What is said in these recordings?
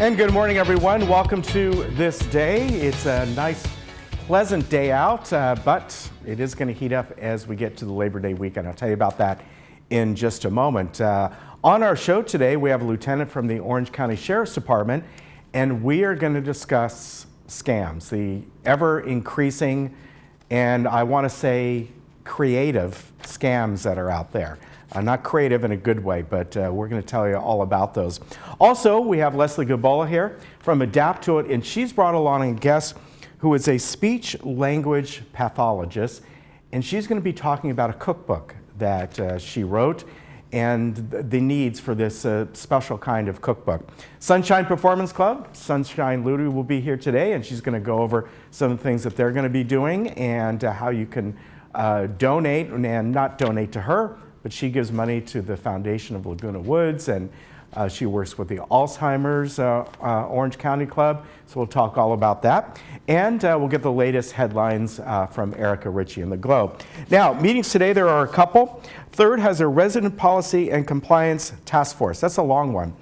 And good morning, everyone. Welcome to This Day. It's a nice, pleasant day out, but it is going to heat up as we get to the Labor Day weekend. I'll tell you about that in just a moment. On our show today, we have a lieutenant from the Orange County Sheriff's Department, and we are going to discuss scams, the ever-increasing, and I want to say creative scams that are out there. Not creative in a good way, but we're going to tell you all about those. Also, we have Leslie Gabola here from Adapt to It, and she's brought along a guest who is a speech language pathologist, and she's going to be talking about a cookbook that she wrote and the needs for this special kind of cookbook. Sunshine Performance Club, Sunshine Ludy will be here today, and she's going to go over some of the things that they're going to be doing and how you can donate, and not donate to her, but she gives money to the foundation of Laguna Woods, and she works with the Alzheimer's Orange County Club, so we'll talk all about that. And we'll get the latest headlines from Erica Ritchie in the Globe. Now, meetings today, there are a couple. Third has a Resident Policy and Compliance Task Force. That's a long one.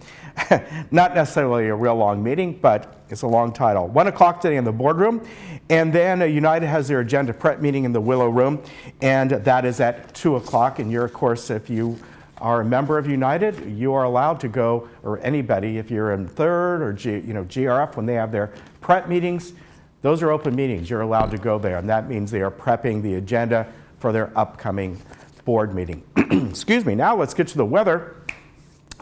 Not necessarily a real long meeting, but it's a long title. 1 o'clock today in the boardroom. And then United has their agenda prep meeting in the Willow Room, and that is at 2 o'clock. And you're, of course, if you are a member of United, you are allowed to go, or anybody, if you're in Third or GRF, when they have their prep meetings, those are open meetings. You're allowed to go there, and that means they are prepping the agenda for their upcoming board meeting. Excuse me. Now let's get to the weather.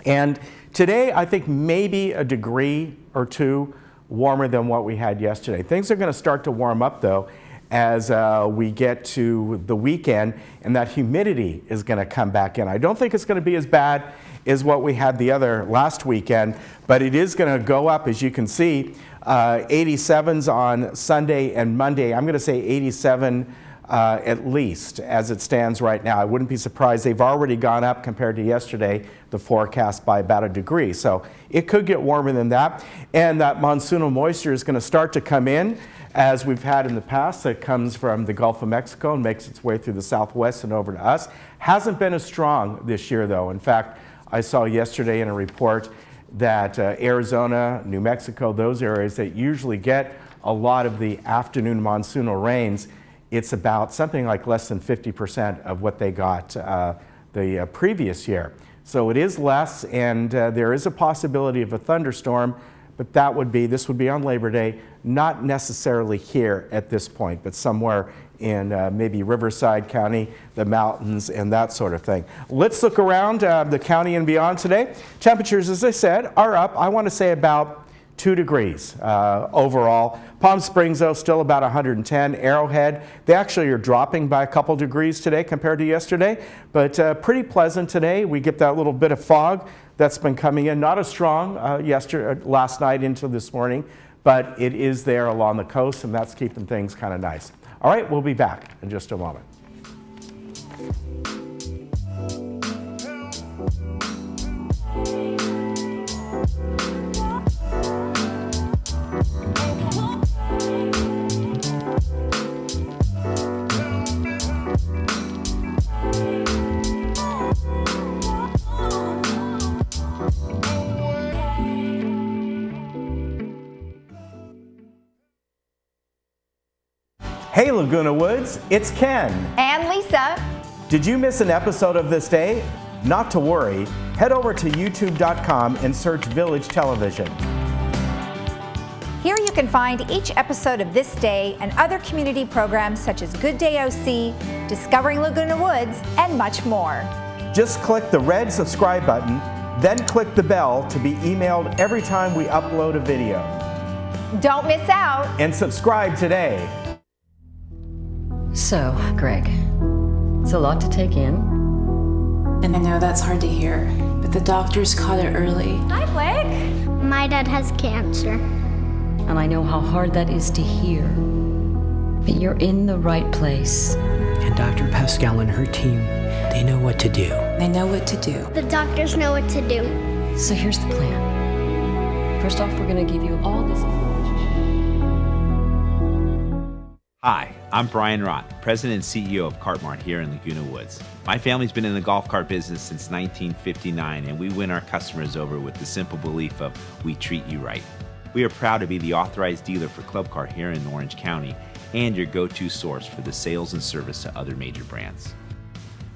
And today, I think maybe a degree or two warmer than what we had yesterday. Things are going to start to warm up, though, as we get to the weekend, and that humidity is going to come back in. I don't think it's going to be as bad as what we had the other last weekend, but it is going to go up, as you can see. 87s on Sunday and Monday. I'm going to say 87 at least as it stands right now. I wouldn't be surprised. They've already gone up compared to yesterday, the forecast, by about a degree. So it could get warmer than that. And that monsoonal moisture is going to start to come in, as we've had in the past. That comes from the Gulf of Mexico and makes its way through the southwest and over to us. Hasn't been as strong this year, though. In fact, I saw yesterday in a report that Arizona, New Mexico, those areas that usually get a lot of the afternoon monsoonal rains, it's about something like less than 50% of what they got the previous year. So it is less, and there is a possibility of a thunderstorm, but this would be on Labor Day, not necessarily here at this point, but somewhere in maybe Riverside County, the mountains, and that sort of thing. Let's look around the county and beyond today. Temperatures, as I said, are up, I want to say about 2 degrees overall. Palm Springs, though, still about 110. Arrowhead, they actually are dropping by a couple degrees today compared to yesterday, but pretty pleasant today. We get that little bit of fog that's been coming in, not as strong last night into this morning, but it is there along the coast, and that's keeping things kind of nice. All right, we'll be back in just a moment. Hey Laguna Woods, it's Ken. And Lisa. Did you miss an episode of This Day? Not to worry. Head over to youtube.com and search Village Television. Here you can find each episode of This Day and other community programs such as Good Day OC, Discovering Laguna Woods, and much more. Just click the red subscribe button, then click the bell to be emailed every time we upload a video. Don't miss out. And subscribe today. So, Greg, it's a lot to take in. And I know that's hard to hear, but the doctors caught it early. Hi, Blake. My dad has cancer. And I know how hard that is to hear. But you're in the right place. And Dr. Pascal and her team, they know what to do. They know what to do. The doctors know what to do. So here's the plan. First off, we're going to give you all this information. Hi, I'm Brian Rott, President and CEO of Cart Mart here in Laguna Woods. My family's been in the golf cart business since 1959, and we win our customers over with the simple belief of we treat you right. We are proud to be the authorized dealer for Club Cart here in Orange County and your go-to source for the sales and service to other major brands.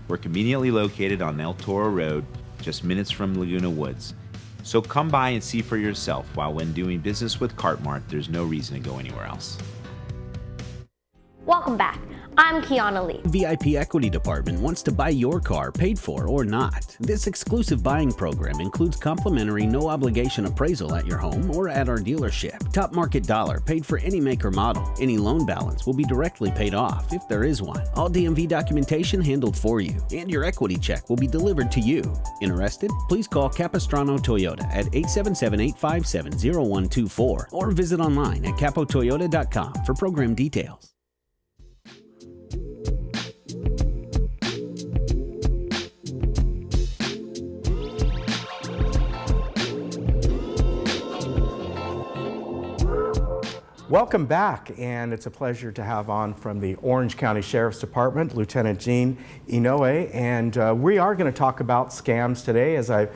We're conveniently located on El Toro Road, just minutes from Laguna Woods. So come by and see for yourself, while when doing business with Cart Mart, there's no reason to go anywhere else. Welcome back. I'm Kiana Lee. VIP Equity Department wants to buy your car, paid for or not. This exclusive buying program includes complimentary no-obligation appraisal at your home or at our dealership. Top market dollar paid for any make or model. Any loan balance will be directly paid off if there is one. All DMV documentation handled for you, and your equity check will be delivered to you. Interested? Please call Capistrano Toyota at 877-857-0124 or visit online at capotoyota.com for program details. Welcome back, and it's a pleasure to have on from the Orange County Sheriff's Department, Lieutenant Gene Inoue, and we are going to talk about scams today, as I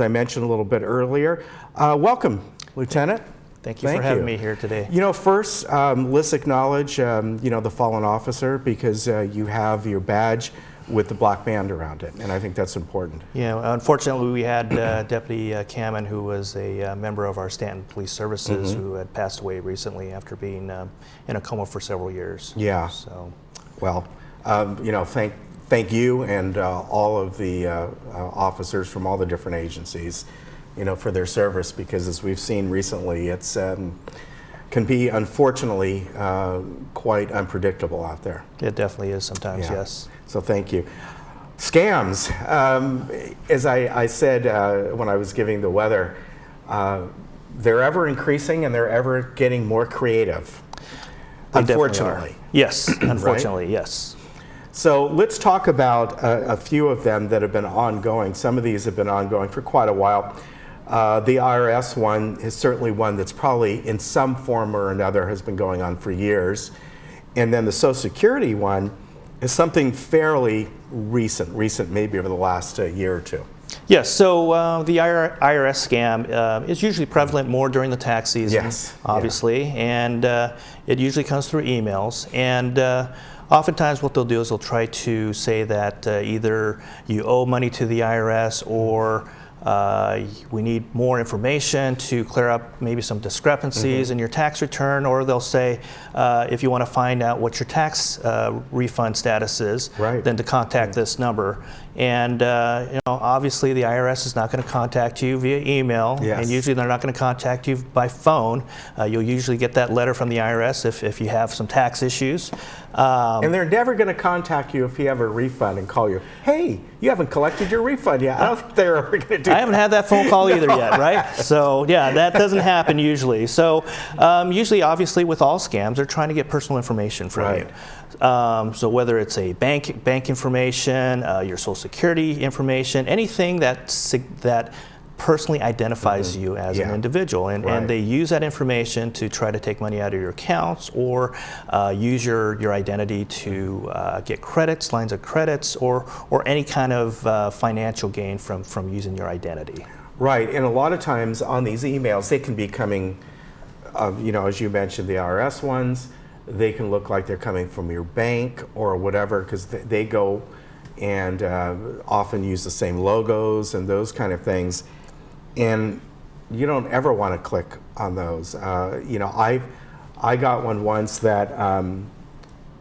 mentioned a little bit earlier. Welcome, Lieutenant. Thank you for having me here today. You know, first, let's acknowledge, the fallen officer, because you have your badge with the black band around it, and I think that's important. Yeah, unfortunately, we had Deputy Cameron, who was a member of our Stanton Police Services, who had passed away recently after being in a coma for several years. Yeah. So, well, thank you and all of the officers from all the different agencies, for their service, because as we've seen recently, it's can be, unfortunately, quite unpredictable out there. It definitely is sometimes, yeah. yes. So thank you. Scams, as I said when I was giving the weather, they're ever increasing and they're ever getting more creative, unfortunately. Yes, unfortunately, right? Yes. So let's talk about a few of them that have been ongoing. Some of these have been ongoing for quite a while. The IRS one is certainly one that's probably in some form or another has been going on for years. And then the Social Security one is something fairly recent maybe over the last year or two. Yes, so the IRS scam is usually prevalent more during the tax season, yes, obviously, yeah. And it usually comes through emails. And oftentimes what they'll do is they'll try to say that either you owe money to the IRS or we need more information to clear up maybe some discrepancies in your tax return, or they'll say if you want to find out what your tax refund status is, right, then to contact this number. And obviously the IRS is not going to contact you via email, yes, and usually they're not going to contact you by phone. You'll usually get that letter from the IRS if you have some tax issues. And they're never going to contact you if you have a refund and call you, hey, you haven't collected your refund yet. I don't think they're ever going to do that. I haven't had that phone call either yet, right? So yeah, that doesn't happen usually. So usually, obviously, with all scams, they're trying to get personal information from you. So whether it's a bank information, your Social Security information, anything that personally identifies you as an individual, and they use that information to try to take money out of your accounts or use your identity to get credits, lines of credits, or any kind of financial gain from using your identity. Right, and a lot of times on these emails, they can be coming, as you mentioned, the IRS ones. They can look like they're coming from your bank or whatever, because they go and often use the same logos and those kind of things. And you don't ever want to click on those. I got one once that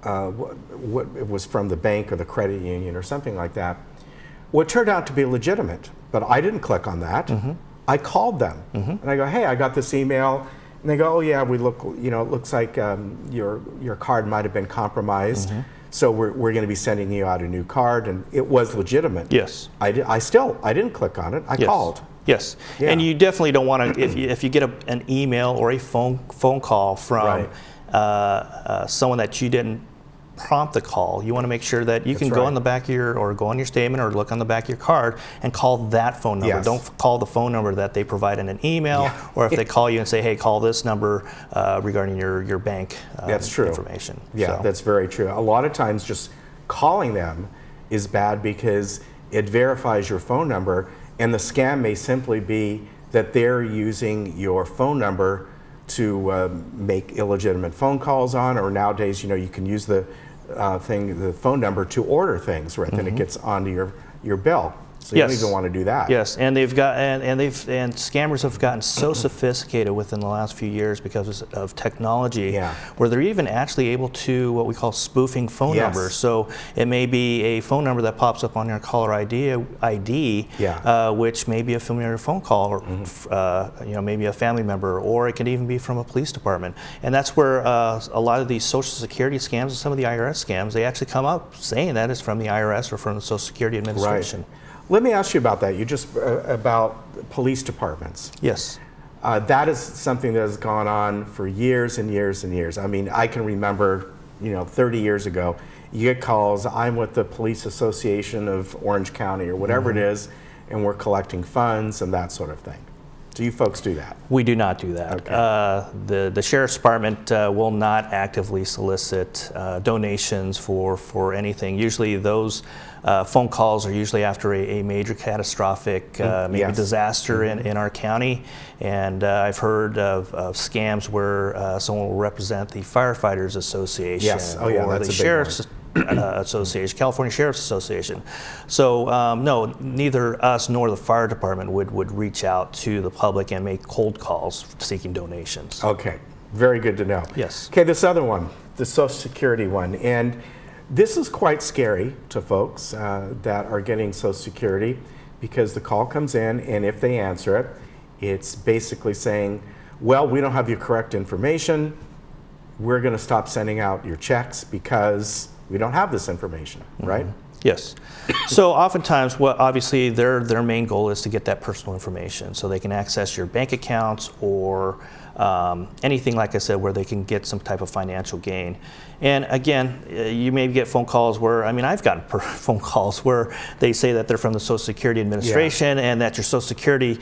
it was from the bank or the credit union or something like that. Well, it turned out to be legitimate, but I didn't click on that. I called them and I go, hey, I got this email. And they go, oh yeah, it looks like your card might have been compromised. So we're going to be sending you out a new card, and it was legitimate. Yes. I didn't click on it. I called. Yes, yeah. And you definitely don't want to, if you get an email or a phone call from someone that you didn't prompt the call. You want to make sure that you can go on the back of your, or go on your statement or look on the back of your card and call that phone number. Yes. Don't call the phone number that they provide in an email, or if they call you and say, hey, call this number regarding your bank That's true. information. Yeah, So, that's very true. A lot of times just calling them is bad because it verifies your phone number, and the scam may simply be that they're using your phone number to make illegitimate phone calls on, or nowadays, you can use the phone number to order things, right? Then it gets onto your bill. So you don't even want to do that. Yes, and they've got and scammers have gotten so sophisticated within the last few years because of technology, where they're even actually able to what we call spoofing phone numbers. So it may be a phone number that pops up on your caller ID, which may be a familiar phone call, or maybe a family member, or it could even be from a police department. And that's where a lot of these Social Security scams and some of the IRS scams, they actually come up saying that it's from the IRS or from the Social Security Administration. Right. Let me ask you about that. You just about police departments. Yes. That is something that has gone on for years and years and years. I mean, I can remember, 30 years ago, you get calls, I'm with the Police Association of Orange County or whatever it is, and we're collecting funds and that sort of thing. Do you folks do that? We do not do that. Okay. The Sheriff's Department will not actively solicit donations for anything. Usually those phone calls are usually after a major catastrophic disaster in our county. And I've heard of scams where someone will represent the Firefighters Association or the Sheriff's Association, California Sheriff's Association. So no, neither us nor the fire department would reach out to the public and make cold calls seeking donations. Okay, very good to know. Yes. Okay, this other one, the Social Security one, and this is quite scary to folks that are getting Social Security, because the call comes in, and if they answer it, it's basically saying, well, we don't have your correct information. We're going to stop sending out your checks because we don't have this information, right? Yes. So oftentimes, obviously their main goal is to get that personal information so they can access your bank accounts or anything, like I said, where they can get some type of financial gain. And again, you may get phone calls where, I've gotten phone calls where they say that they're from the Social Security Administration and that your Social Security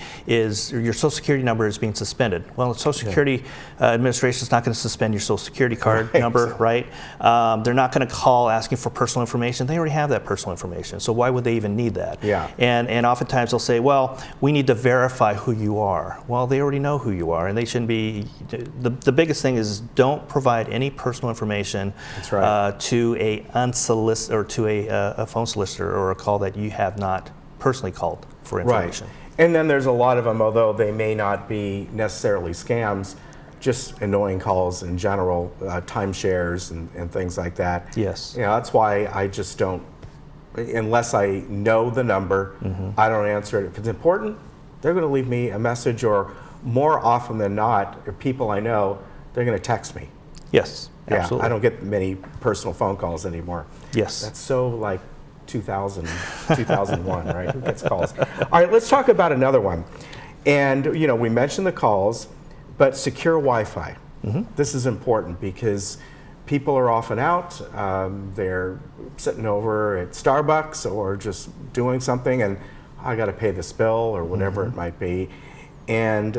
number is being suspended. Well, the Social Security Administration is not going to suspend your Social Security card number, right? They're not going to call asking for personal information. They already have that personal information, so why would they even need that? Yeah. And oftentimes they'll say, well, we need to verify who you are. Well, they already know who you are, and they shouldn't be. The biggest thing is don't provide any personal information to a unsolicited or to a phone solicitor or a call that you have not personally called for information. Right. And then there's a lot of them, although they may not be necessarily scams, just annoying calls in general, timeshares and things like that. Yes. That's why I just don't, unless I know the number, I don't answer it. If it's important, they're going to leave me a message, or more often than not, if people I know, they're going to text me. Yes, absolutely. I don't get many personal phone calls anymore. Yes. That's so like 2000, 2001, right? Who gets calls? All right, let's talk about another one. And, we mentioned the calls, but secure Wi-Fi. This is important because people are often out, they're sitting over at Starbucks or just doing something, and I got to pay this bill or whatever it might be. And,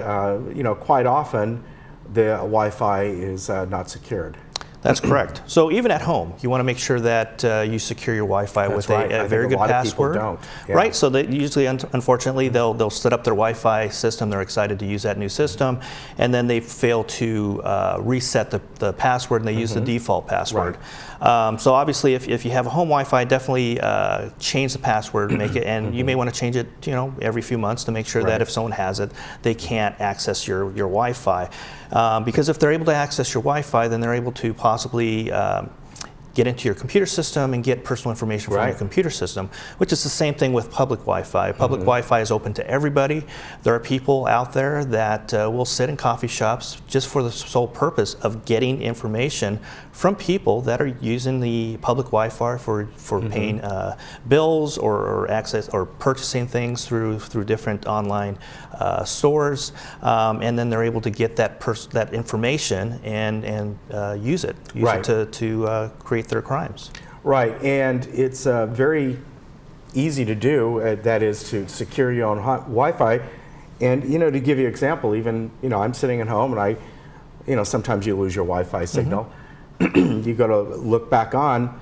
quite often the Wi-Fi is not secured. That's correct. So even at home, you want to make sure that you secure your Wi-Fi with a very good password. Don't. Yeah. Right. So that usually, unfortunately, they'll set up their Wi-Fi system. They're excited to use that new system, and then they fail to reset the password, and they use the default password. Right. So obviously, if you have a home Wi-Fi, definitely change the password, make it, and you may want to change it, every few months to make sure that if someone has it, they can't access your Wi-Fi. Because if they're able to access your Wi-Fi, then they're able to possibly get into your computer system and get personal information from your computer system, which is the same thing with public Wi-Fi. Public Wi-Fi is open to everybody. There are people out there that will sit in coffee shops just for the sole purpose of getting information from people that are using the public Wi-Fi for paying bills or access or purchasing things through different online stores, and then they're able to get that information and use it to create their crimes. Right, and it's very easy to do. That is to secure your own Wi-Fi. And to give you an example, even I'm sitting at home and sometimes you lose your Wi-Fi signal. You go to look back on,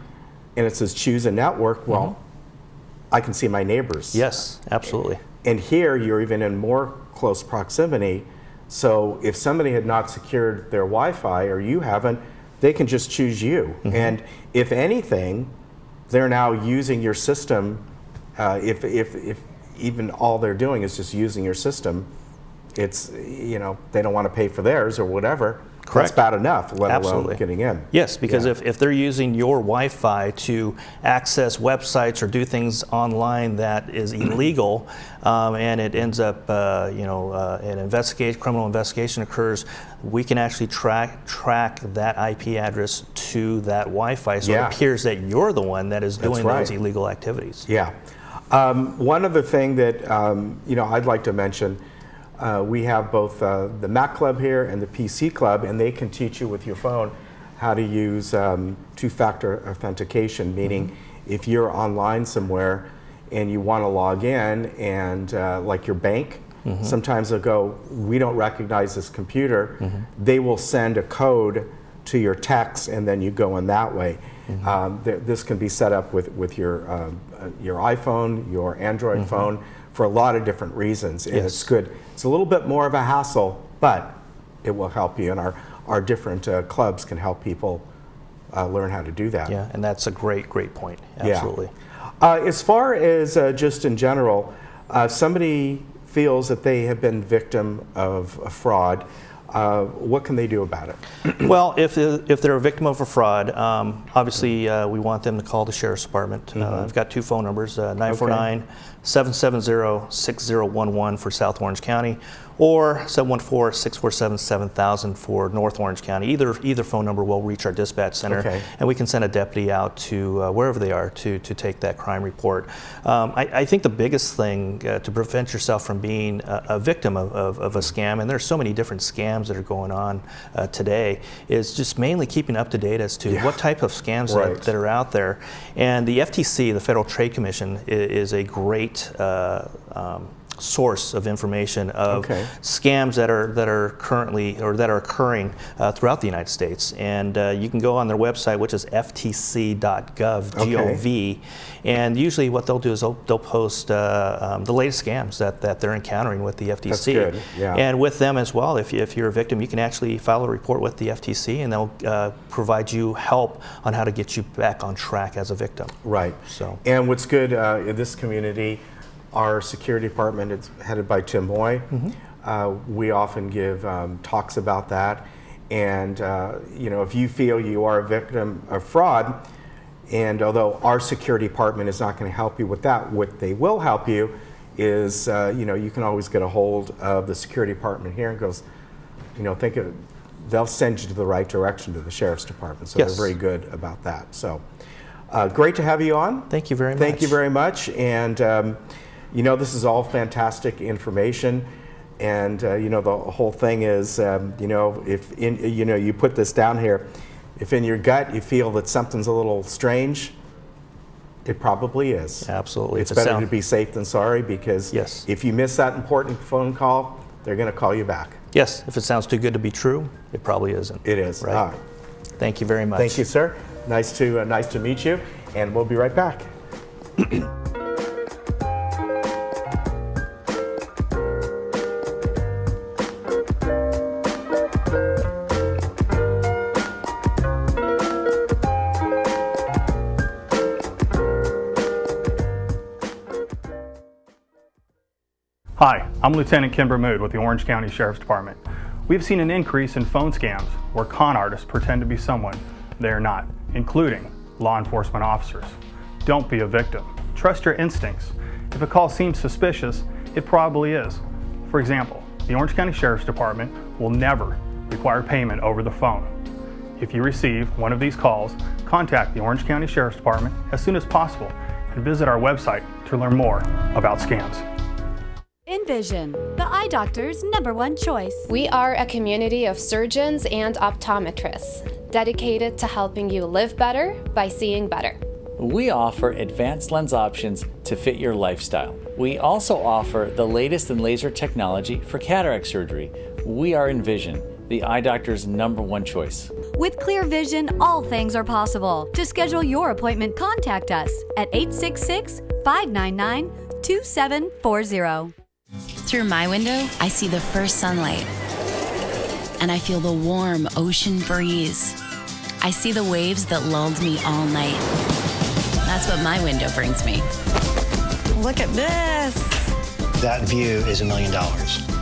and it says choose a network. Well, I can see my neighbors. Yes, absolutely. And here you're even in more close proximity. So if somebody had not secured their Wi-Fi or you haven't, they can just choose you. And if anything, they're now using your system. If even all they're doing is just using your system, it's they don't want to pay for theirs or whatever. Correct. That's bad enough, let Absolutely. alone getting in. Yes, because if they're using your Wi-Fi to access websites or do things online that is illegal, and it ends up, an criminal investigation occurs, we can actually track that IP address to that Wi-Fi, so it appears that you're the one that is doing those illegal activities. Yeah. One other thing that I'd like to mention. We have both the Mac Club here and the PC Club, and they can teach you with your phone how to use two-factor authentication, meaning if you're online somewhere and you want to log in and like your bank, sometimes they'll go, we don't recognize this computer. They will send a code to your text and then you go in that way. This can be set up with your iPhone, your Android phone, for a lot of different reasons, and it's good. It's a little bit more of a hassle, but it will help you, and our different clubs can help people learn how to do that. Yeah, and that's a great point. Absolutely. As far as just in general, somebody feels that they have been victim of a fraud, what can they do about it? Well, if they're a victim of a fraud, obviously we want them to call the Sheriff's Department. I've got two phone numbers, 949-770-6011 for South Orange County, or 714-647-7000 for North Orange County. Either phone number will reach our dispatch center, and we can send a deputy out to wherever they are to take that crime report. I think the biggest thing to prevent yourself from being a victim of a scam, and there's so many different scams that are going on today, is just mainly keeping up to date as to what type of scams that are out there. And the FTC, the Federal Trade Commission, is a great source of information of scams that are currently or that are occurring throughout the United States. And you can go on their website, which is ftc.gov, G-O-V, and usually what they'll do is they'll post the latest scams that they're encountering with the FTC. That's good. Yeah. And with them as well, if you're a victim, you can actually file a report with the FTC, and they'll provide you help on how to get you back on track as a victim. Right. So. And what's good in this community, our security department is headed by Tim Moy. We often give talks about that. And if you feel you are a victim of fraud, and although our security department is not going to help you with that, what they will help you is, you can always get a hold of the security department here and goes, they'll send you to the right direction to the Sheriff's Department. So they're very good about that. So great to have you on. Thank you very much. Thank you very much. And this is all fantastic information, and the whole thing is, if you put this down here, if in your gut you feel that something's a little strange, it probably is. Absolutely. It's better to be safe than sorry, because if you miss that important phone call, they're going to call you back. Yes, if it sounds too good to be true, it probably isn't. It is. Right. Thank you very much. Thank you, sir. Nice to meet you, and we'll be right back. Hi, I'm Lieutenant Kimber Mood with the Orange County Sheriff's Department. We've seen an increase in phone scams where con artists pretend to be someone they are not, including law enforcement officers. Don't be a victim. Trust your instincts. If a call seems suspicious, it probably is. For example, the Orange County Sheriff's Department will never require payment over the phone. If you receive one of these calls, contact the Orange County Sheriff's Department as soon as possible and visit our website to learn more about scams. Envision, the eye doctor's #1 choice. We are a community of surgeons and optometrists. dedicated to helping you live better by seeing better. We offer advanced lens options to fit your lifestyle. We also offer the latest in laser technology for cataract surgery. We are Envision, the eye doctor's #1 choice. With clear vision, all things are possible. To schedule your appointment, contact us at 866-599-2740. Through my window, I see the first sunlight, and I feel the warm ocean breeze. I see the waves that lulled me all night. That's what my window brings me. Look at this. That view is $1 million.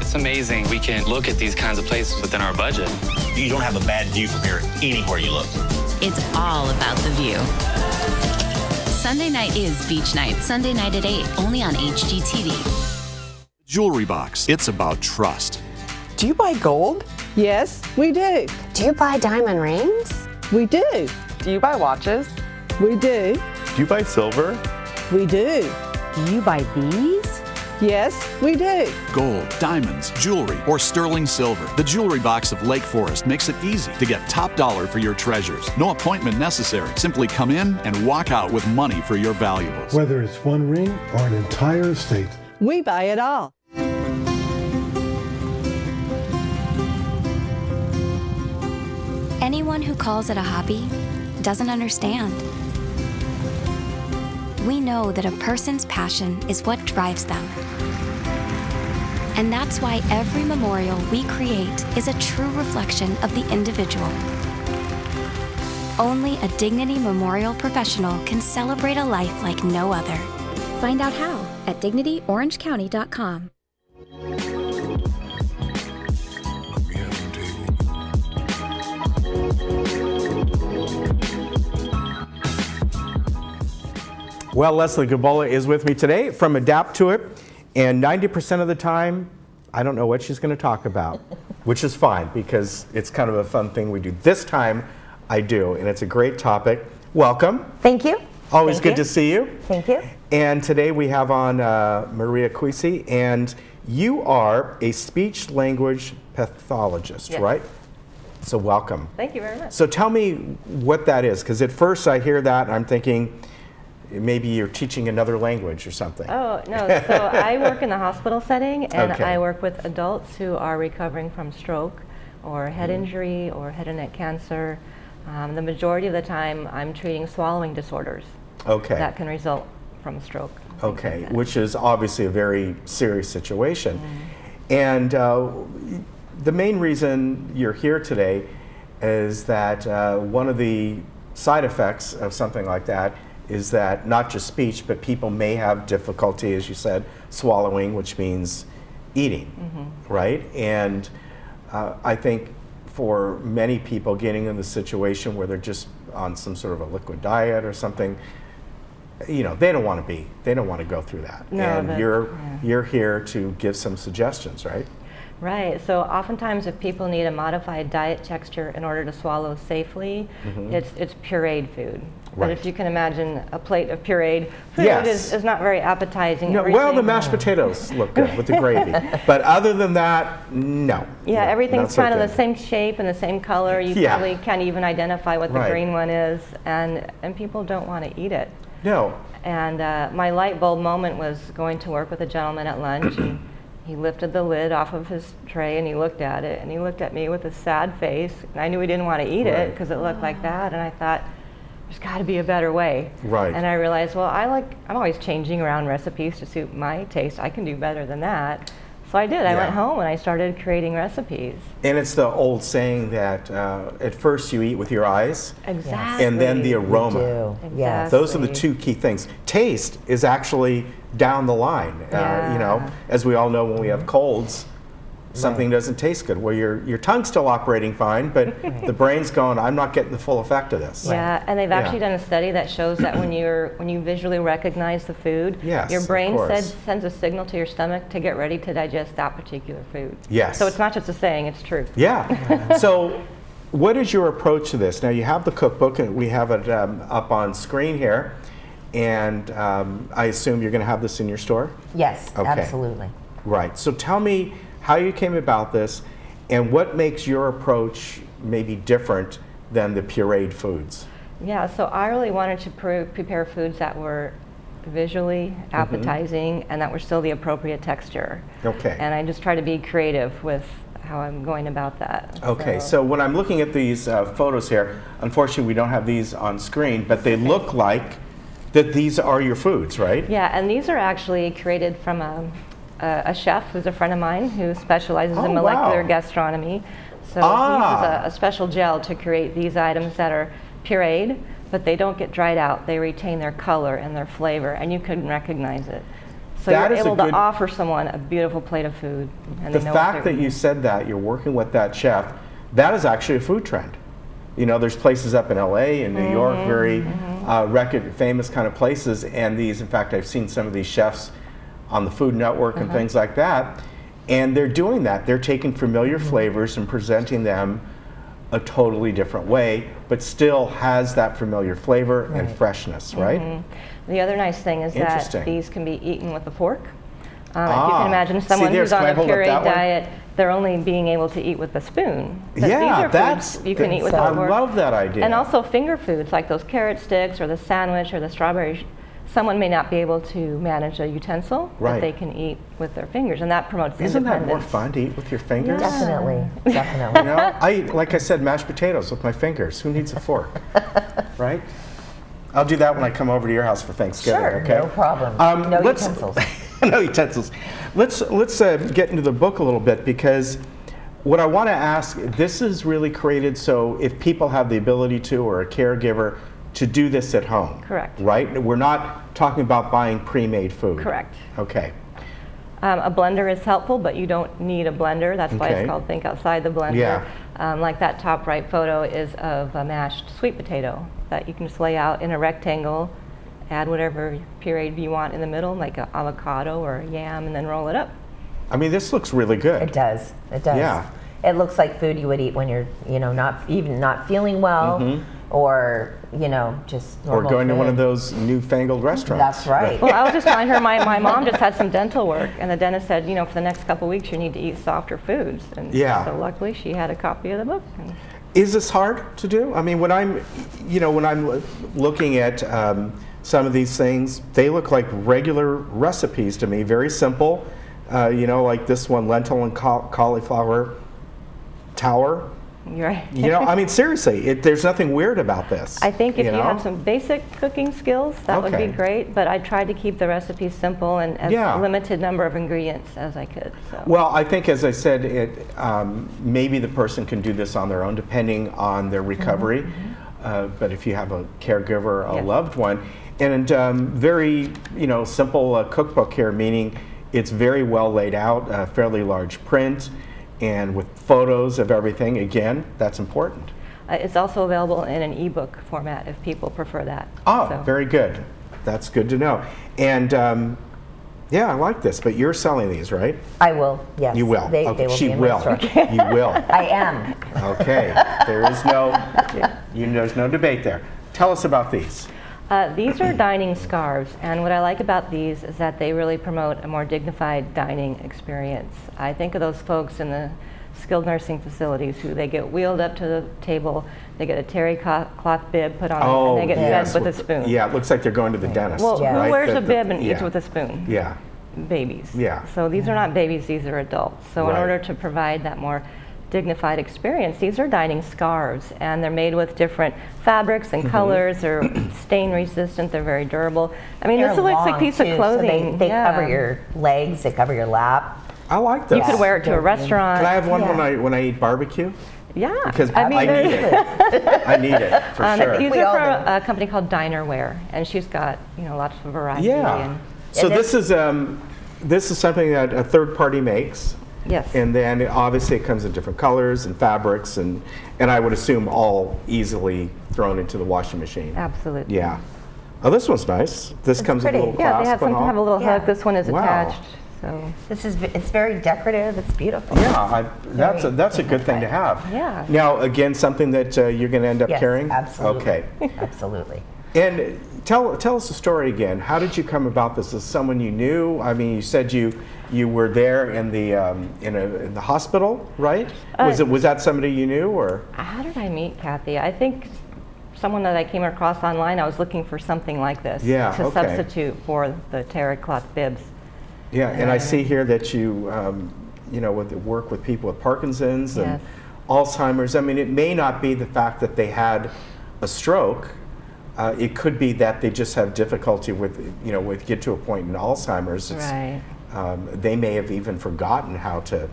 It's amazing we can look at these kinds of places within our budget. You don't have a bad view from here anywhere you look. It's all about the view. Sunday night is beach night. Sunday night at 8, only on HGTV. Jewelry Box. It's about trust. Do you buy gold? Yes, we do. Do you buy diamond rings? We do. Do you buy watches? We do. Do you buy silver? We do. Do you buy these? Yes, we do. Gold, diamonds, jewelry, or sterling silver. The Jewelry Box of Lake Forest makes it easy to get top dollar for your treasures. No appointment necessary. Simply come in and walk out with money for your valuables. Whether it's one ring or an entire estate, we buy it all. Anyone who calls it a hobby doesn't understand. We know that a person's passion is what drives them. And that's why every memorial we create is a true reflection of the individual. Only a Dignity Memorial professional can celebrate a life like no other. Find out how at dignityorangecounty.com. Well, Leslie Gabola is with me today from Adapt to It, and 90% of the time, I don't know what she's going to talk about, which is fine because it's kind of a fun thing we do. This time, I do, and it's a great topic. Welcome. Thank you. Always good to see you. Thank you. And today we have on Maria Cuisi, and you are a speech language pathologist, Yes. right? So welcome. Thank you very much. So tell me what that is, because at first I hear that and I'm thinking, maybe you're teaching another language or something. Oh, no. So I work in the hospital setting, and Okay. I work with adults who are recovering from stroke or head injury or head and neck cancer. The majority of the time, I'm treating swallowing disorders Okay. that can result from a stroke. Okay, which is obviously a very serious situation. And the main reason you're here today is that one of the side effects of something like that is that not just speech, but people may have difficulty, as you said, swallowing, which means eating, right? And I think for many people getting in the situation where they're just on some sort of a liquid diet or something, you know, they don't want to go through that. No, and you're here to give some suggestions, right? Right. So oftentimes if people need a modified diet texture in order to swallow safely, it's pureed food. But if you can imagine a plate of pureed food is not very appetizing. No, well, the mashed potatoes look good with the gravy. But other than that, no. Yeah, no, everything's not so kind of good. the same shape and the same color. You probably can't even identify what the green one is. And people don't want to eat it. No. And my light bulb moment was going to work with a gentleman at lunch. And he lifted the lid off of his tray and he looked at it. And he looked at me with a sad face. And I knew he didn't want to eat it because it looked like that. And I thought, there's got to be a better way. Right. And I realized, well, I'm always changing around recipes to suit my taste. I can do better than that. So I did. I went home and I started creating recipes. And it's the old saying that at first you eat with your eyes. Exactly. And then the aroma. You do. Yes. Those are the two key things. Taste is actually down the line. You know, as we all know, when we have colds, something doesn't taste good. Well, your tongue's still operating fine, but the brain's going, I'm not getting the full effect of this. Yeah, and they've actually done a study that shows that when you visually recognize the food, your brain sends a signal to your stomach to get ready to digest that particular food. Yes. So it's not just a saying, it's true. Yeah. So what is your approach to this? Now you have the cookbook, and we have it up on screen here, and I assume you're going to have this in your store? Yes, absolutely. Right. So tell me how you came about this and what makes your approach maybe different than the pureed foods? Yeah, so I really wanted to prepare foods that were visually appetizing and that were still the appropriate texture. Okay. And I just try to be creative with how I'm going about that. Okay, so when I'm looking at these photos here, unfortunately we don't have these on screen, but they look like that these are your foods, right? Yeah, and these are actually created from a chef who's a friend of mine who specializes in molecular gastronomy. So he uses a special gel to create these items that are pureed, but they don't get dried out. They retain their color and their flavor, and you couldn't recognize it. So you're able to offer someone a beautiful plate of food. And the fact that you said that, you're working with that chef, that is actually a food trend. You know, there's places up in LA and New York, very famous kind of places, and these, in fact, I've seen some of these chefs on the Food Network and things like that, and they're doing that. They're taking familiar flavors and presenting them a totally different way, but still has that familiar flavor and freshness, right? The other nice thing is that these can be eaten with a fork. If you can imagine someone who's on a pureed diet, they're only being able to eat with a spoon. But Yeah, these are foods you can eat with a fork. I love that idea. And also finger foods like those carrot sticks or the sandwich or the strawberry. Someone may not be able to manage a utensil that they can eat with their fingers, and that promotes Isn't independence. that more fun to eat with your fingers? Definitely, definitely. You know, I eat, like I said, mashed potatoes with my fingers. Who needs a fork, right? I'll do that when I come over to your house for Thanksgiving. Sure, okay? no problem. No utensils. No utensils. Let's get into the book a little bit, because what I want to ask, this is really created so if people have the ability to, or a caregiver, to do this at home. Correct. Right? We're not talking about buying pre-made food. Correct. Okay. A blender is helpful, but you don't need a blender. That's why it's called Think Outside the Blender. Yeah. Like that top right photo is of a mashed sweet potato that you can just lay out in a rectangle, add whatever pureed you want in the middle, like an avocado or a yam, and then roll it up. I mean, this looks really good. It does. It does. Yeah. It looks like food you would eat when you're, not feeling well, or just normal or going food. to one of those newfangled restaurants. That's right. Well, I was just telling her my mom just had some dental work, and the dentist said, for the next couple of weeks you need to eat softer foods. And so luckily she had a copy of the book. Is this hard to do? I mean, when I'm looking at some of these things, they look like regular recipes to me, very simple. Like this one, lentil and cauliflower tower. You're right. I mean, seriously, there's nothing weird about this. I think if you have some basic cooking skills, that would be great, but I tried to keep the recipe simple and as limited number of ingredients as I could. So. Well, I think, as I said, maybe the person can do this on their own, depending on their recovery. But if you have a caregiver, a loved one, and very, simple cookbook here, meaning it's very well laid out, fairly large print, and with photos of everything. Again, that's important. It's also available in an ebook format if people prefer that. Oh, very good. That's good to know. And I like this, but you're selling these, right? I will, yes. You will. They will she be in will. my store. You will. I am. Okay. There's no debate there. Tell us about these. These are dining scarves, and what I like about these is that they really promote a more dignified dining experience. I think of those folks in the skilled nursing facilities who they get wheeled up to the table, they get a terry cloth bib put on, and they get fed with a spoon. Yeah, it looks like they're going to the dentist. Well, right? who wears a bib and eats with a spoon? Yeah. Babies. Yeah. So these are not babies, these are adults. So in order to provide that more dignified experience, these are dining scarves, and they're made with different fabrics and colors. They're stain resistant, they're very durable. I mean, this looks like a piece of clothing. So they cover your legs, they cover your lap. I like this. You could wear it to a restaurant. Can I have one when I eat barbecue? Yeah. Because I need it. I need it, for sure. These are from a company called Dinerware, and she's got lots of variety. Yeah. So this is something that a third party makes. Yes. And then obviously it comes in different colors and fabrics, and I would assume all easily thrown into the washing machine. Absolutely. Yeah. Oh, this one's nice. This comes with a little clasp. Yeah, they have some have a little hook. This one is Wow. attached. So it's very decorative. It's beautiful. Yeah, that's a good thing to have. Yeah. Now, again, something that you're going to end up carrying? Absolutely. Okay. Absolutely. And tell us the story again. How did you come about this? Is someone you knew? I mean, you said you were there in the hospital, right? Was that somebody you knew, or? How did I meet Kathy? I think someone that I came across online. I was looking for something like this to substitute for the terry cloth bibs. Yeah, and I see here that you work with people with Parkinson's and Alzheimer's. I mean, it may not be the fact that they had a stroke. It could be that they just have difficulty with get to a point in Alzheimer's. Right. They may have even forgotten how to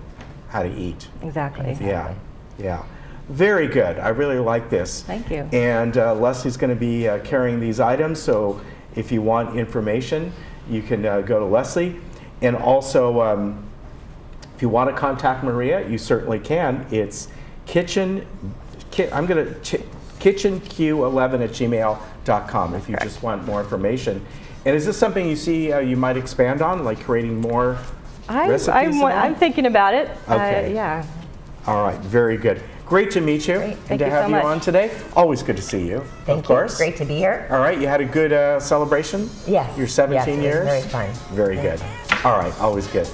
eat. Exactly. Yeah. Very good. I really like this. Thank you. And Leslie's going to be carrying these items, so if you want information, you can go to Leslie. And also, if you want to contact Maria, you certainly can. It's kitchenq11@gmail.com if you just want more information. And is this something you see you might expand on, like creating more recipes? I'm thinking about it. Okay. Yeah. All right. Very good. Great to meet you and to have you on today. Always good to see you. Thank you. Great to be here. All right. You had a good celebration? Yes. Your 17 years? Yes, it was very fun. Very good. All right. Always good.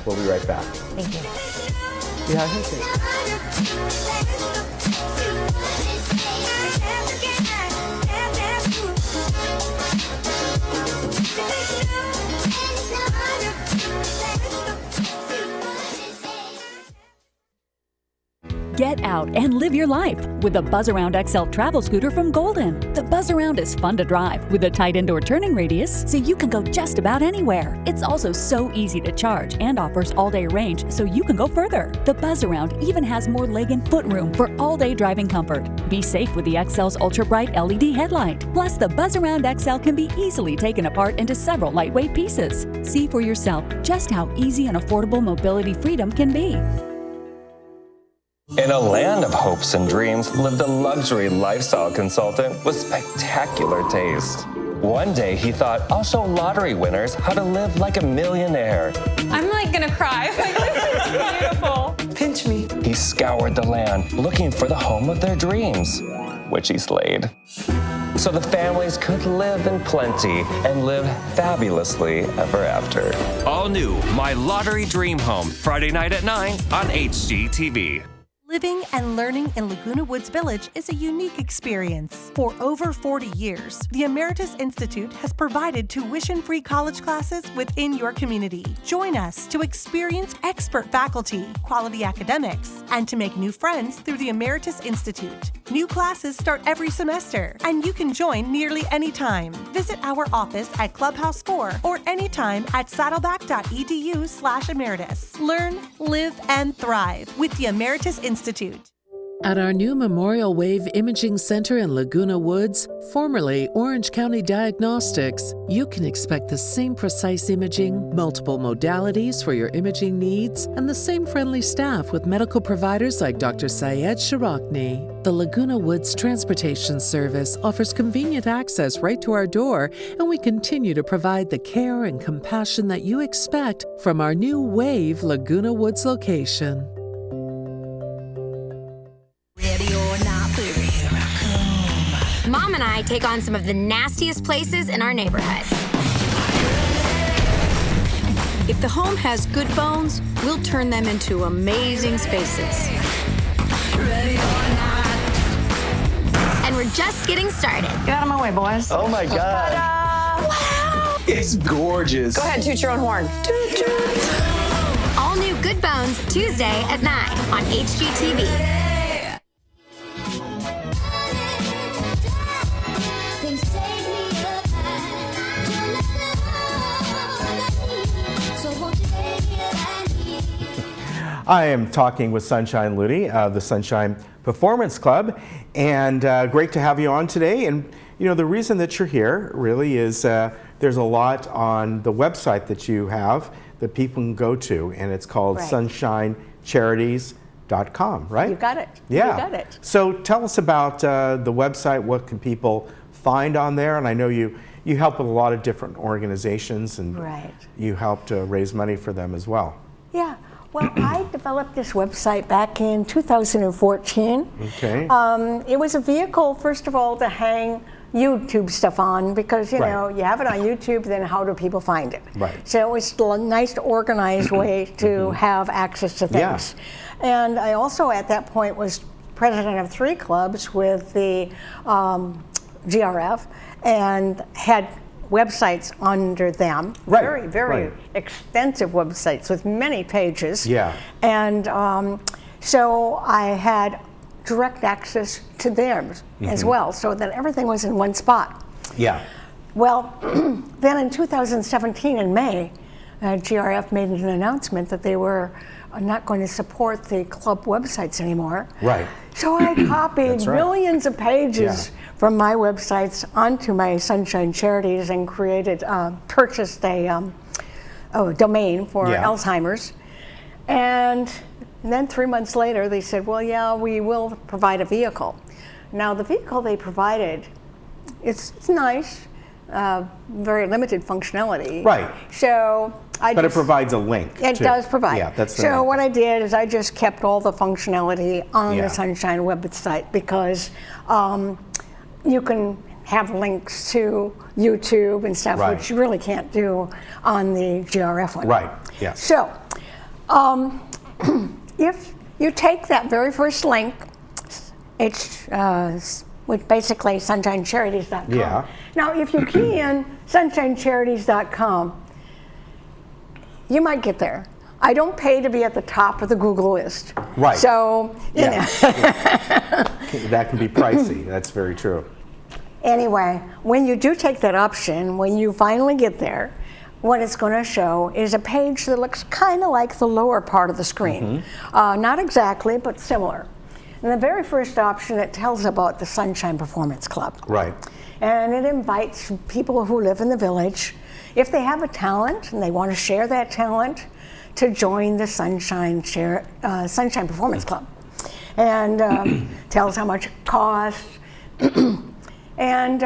We'll be right back. Thank you. Yeah, thank you. Get out and live your life with the Buzz Around XL travel scooter from Golden. The Buzz Around is fun to drive with a tight indoor turning radius so you can go just about anywhere. It's also so easy to charge and offers all-day range so you can go further. The Buzz Around even has more leg and foot room for all-day driving comfort. Be safe with the XL's ultra-bright LED headlight. Plus, the Buzz Around XL can be easily taken apart into several lightweight pieces. See for yourself just how easy and affordable mobility freedom can be. In a land of hopes and dreams lived a luxury lifestyle consultant with spectacular taste. One day he thought, I'll show lottery winners how to live like a millionaire. I'm like gonna cry. Like, this is beautiful. Pinch me. He scoured the land looking for the home of their dreams, which he slayed. So the families could live in plenty and live fabulously ever after. All new My Lottery Dream Home, Friday night at 9 on HGTV. Living and learning in Laguna Woods Village is a unique experience. For over 40 years, the Emeritus Institute has provided tuition-free college classes within your community. Join us to experience expert faculty, quality academics, and to make new friends through the Emeritus Institute. New classes start every semester, and you can join nearly any time. Visit our office at Clubhouse 4 or anytime at saddleback.edu/emeritus. Learn, live, and thrive with the Emeritus Institute. At our new Memorial Wave Imaging Center in Laguna Woods, formerly Orange County Diagnostics, you can expect the same precise imaging, multiple modalities for your imaging needs, and the same friendly staff with medical providers like Dr. Syed Sharakni. The Laguna Woods Transportation Service offers convenient access right to our door, and we continue to provide the care and compassion that you expect from our new Wave Laguna Woods location. Mom and I take on some of the nastiest places in our neighborhood. If the home has good bones, we'll turn them into amazing spaces. And we're just getting started. Get out of my way, boys. Oh my God. Wow! It's gorgeous. Go ahead, toot your own horn. Toot, toot. All new Good Bones, Tuesday at 9 on HGTV. I am talking with Sunshine Ludi, the Sunshine Performance Club, and great to have you on today. And you know, the reason that you're here really is there's a lot on the website that you have that people can go to, and it's called sunshinecharities.com, right? You got it. Yeah. You got it. So tell us about the website. What can people find on there? And I know you help with a lot of different organizations, and you help to raise money for them as well. Yeah. Well, I developed this website back in 2014. Okay. It was a vehicle, first of all, to hang YouTube stuff on because, you Right. know, you have it on YouTube, then how do people find it? Right. So it's a nice organized way to have access to Yeah. things. And I also at that point was president of 3 clubs with the GRF and had websites under them. Right, Very, very right. extensive websites with many pages. Yeah. And so I had direct access to them as well, so that everything was in one spot. Yeah. Well, then in 2017 in May, GRF made an announcement that they were not going to support the club websites anymore. Right. So I copied That's right. millions of pages Yeah. from my websites onto my Sunshine Charities and purchased a domain for Yeah. Alzheimer's. And then 3 months later, they said, well, yeah, we will provide a vehicle. Now, the vehicle they provided, it's nice, very limited functionality. Right. So But it provides a link. It too. does provide. Yeah, that's the so main what I did is I just kept all the functionality on Yeah. the Sunshine website because you can have links to YouTube and stuff, Right. which you really can't do on the GRF one. Right, yes. So if you take that very first link, it's with basically sunshinecharities.com. Yeah. Now, if you key in sunshinecharities.com, you might get there. I don't pay to be at the top of the Google list. Right. So, you know. That can be pricey. That's very true. Anyway, when you do take that option, when you finally get there, what it's going to show is a page that looks kind of like the lower part of the screen. Not exactly, but similar. And the very first option, it tells about the Sunshine Performance Club. Right. And it invites people who live in the village, if they have a talent and they want to share that talent, to join the Sunshine Performance Club. And tells how much it costs. And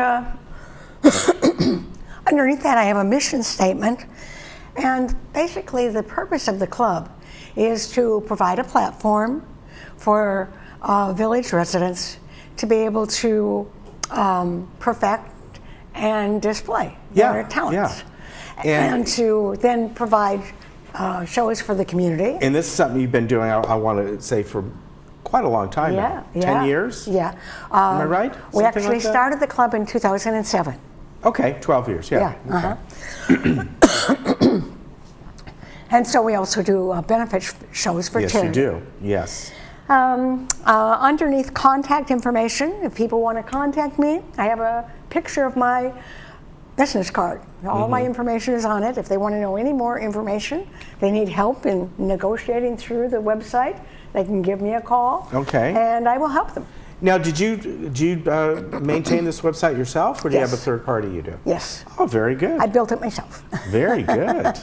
underneath that, I have a mission statement. And basically, the purpose of the club is to provide a platform for village residents to be able to perfect and display their talents. And to then provide shows for the community. And this is something you've been doing, I want to say, for quite a long time now. 10 years? Yeah. Am I right? We Something actually like that? started the club in 2007. Okay, 12 years, yeah. And so we also do benefit shows for Yes, charity. you do, yes. Underneath contact information, if people want to contact me, I have a picture of my business card. All my information is on it. If they want to know any more information, they need help in negotiating through the website, they can give me a call. Okay. And I will help them. Now, did you maintain this website yourself, or do you have a Yes. third party you do? Yes. Oh, very good. I built it myself. Very good.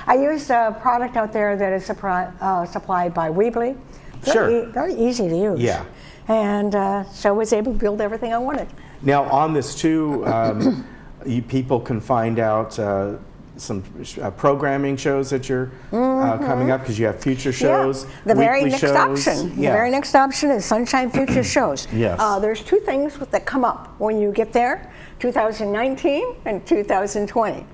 I use a product out there that is supplied by Weebly. Very easy to use. Yeah. And so I was able to build everything I wanted. Now, on this too, people can find out some programming shows that you're coming up, because you have future shows, The very weekly next shows. option. The very next option is Sunshine Future Shows. Yes. There's 2 things that come up when you get there: 2019 and 2020.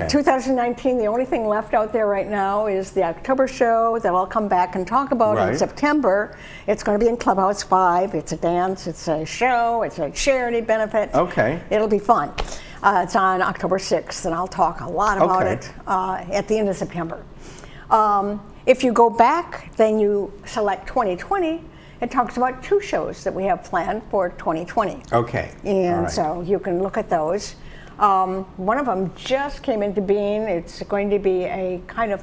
2019, the only thing left out there right now is the October show that I'll come back and talk about in September. It's going to be in Clubhouse 5. It's a dance, it's a show, it's a charity benefit. Okay. It'll be fun. It's on October 6th, and I'll talk a lot about it at the end of September. If you go back, then you select 2020. It talks about 2 shows that we have planned for 2020. Okay. And so you can look at those. One of them just came into being. It's going to be a kind of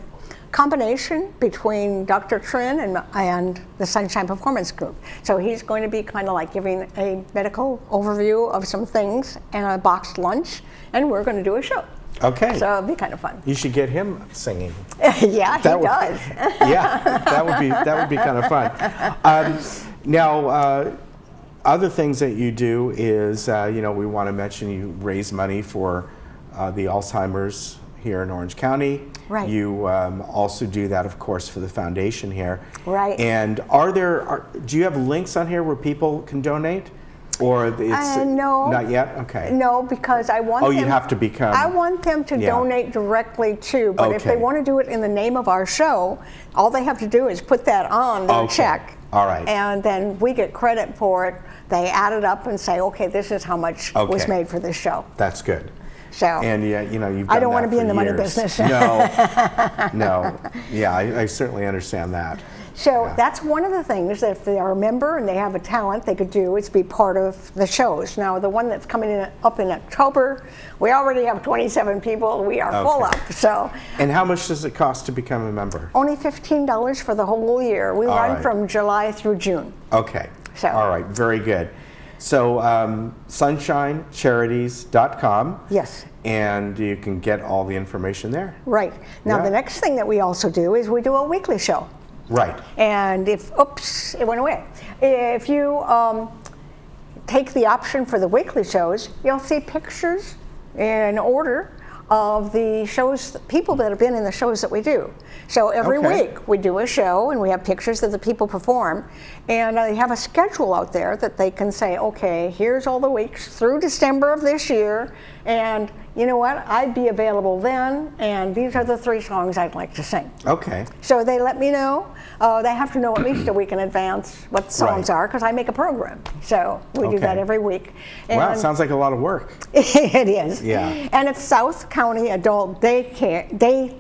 combination between Dr. Trin and the Sunshine Performance Group. So he's going to be kind of like giving a medical overview of some things and a boxed lunch, and we're going to do a show. Okay. So it'll be kind of fun. You should get him singing. Yeah, he does. Yeah, that would be kind of fun. Now, other things that you do is, we want to mention you raise money for the Alzheimer's here in Orange County. Right. You also do that, of course, for the foundation here. Right. And do you have links on here where people can donate? Or it's no, not yet? Okay. No, because I want them... Oh, you have to become... I want them to donate directly to, but if they want to do it in the name of our show, all they have to do is put that on their check. All right. And then we get credit for it. They add it up and say, okay, this is how much was made for this show. That's good. So, and you've done I don't want to be in the years. money business. No. Yeah, I certainly understand that. So that's one of the things that if they are a member and they have a talent they could do is be part of the shows. Now the one that's coming up in October, we already have 27 people. We are full up. So. And how much does it cost to become a member? Only $15 for the whole year. We run from July through June. Okay. So. All right. Very good. So sunshinecharities.com. Yes. And you can get all the information there. Right. Now the next thing that we also do is we do a weekly show. Right. And if, oops, it went away. If you take the option for the weekly shows, you'll see pictures in order of the shows, people that have been in the shows that we do. So every week we do a show and we have pictures that the people perform, and I have a schedule out there that they can say, okay, here's all the weeks through December of this year, and you know what, I'd be available then, and these are the 3 songs I'd like to sing. Okay. So they let me know. They have to know at least a week in advance what the songs are, because I make a program. So we do that every week. And wow, it sounds like a lot of work. It is. Yeah. And it's South County Adult Day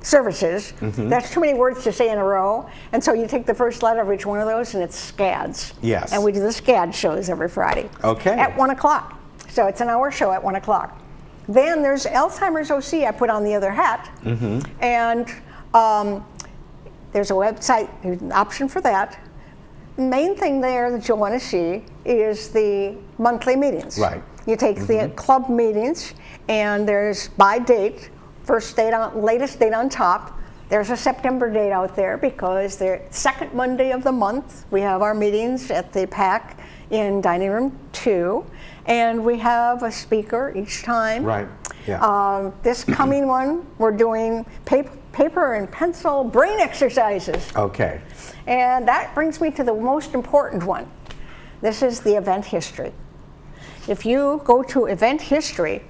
Services. That's too many words to say in a row. And so you take the first letter of each one of those, and it's SCADS. Yes. And we do the SCAD shows every Friday. Okay. At 1 o'clock. So it's an hour show at 1 o'clock. Then there's Alzheimer's OC I put on the other hat. And there's a website, an option for that. The main thing there that you'll want to see is the monthly meetings. Right. You take the club meetings, and there's by date, first date on, latest date on top. There's a September date out there because the second Monday of the month we have our meetings at the PAC in Dining Room 2, and we have a speaker each time. Right. Yeah. This coming one, we're doing paper and pencil brain exercises. Okay. And that brings me to the most important one. This is the event history. If you go to event history,